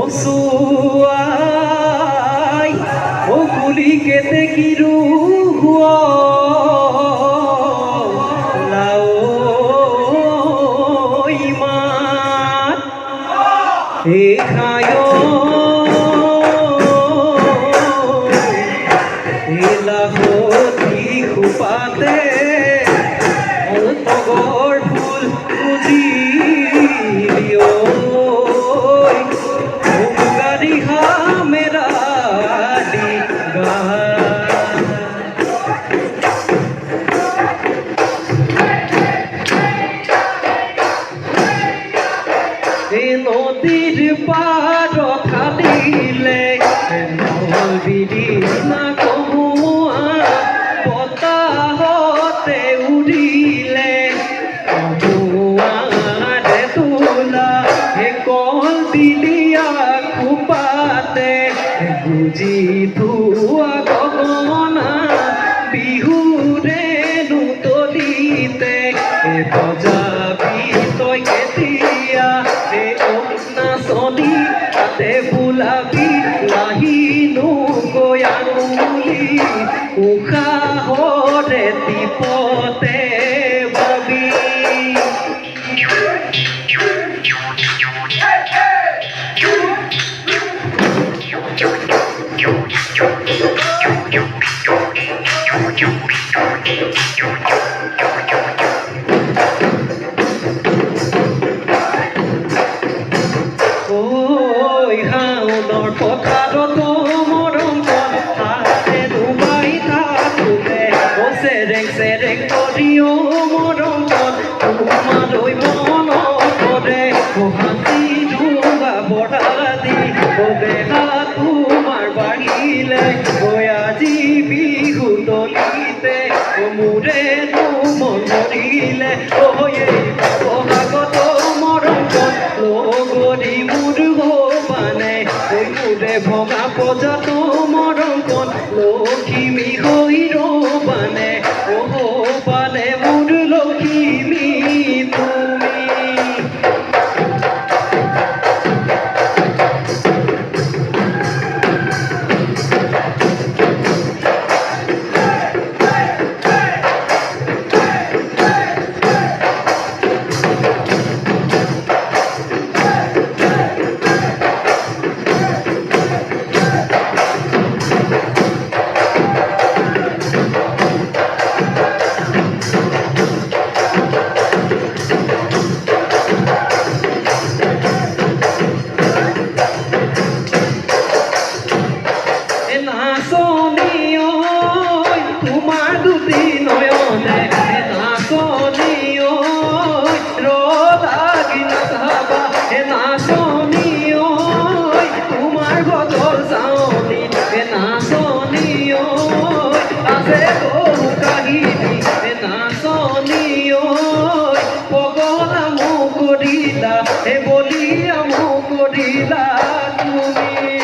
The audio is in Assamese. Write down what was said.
Suai o kuli kete kiru huo lao iman ekhayo elahoti khupate togor phul pujiliyo নদীর পার খাদিলে নদীর না কহুয়া বতাহতে উড়িলে কহুয়ারে তোলা হে কল দিলিয়া খুপাতে বুঝি ধুয়া গগনা বিহুরে নুতলিতে বজাবি তই কেতিয়া নাচনি তাতে বোলাবি লাহিনো গয়ানুলি উশাহৰে টিপতে ভাবি পথাৰত মৰম হাতে ডুবাই থাকোঁতে চেৰেং চেৰেং কৰিও মৰম তোমালৈ মনত পৰে হাতী ডুবা বঢ়া দি বেহা তোমাৰ বাঢ়িলে আজি বিহু তলিতে মোৰে মন ধৰিলে বহাগত মৰম লগৰী মোৰ মানে মোৰে ভঙা পজাতো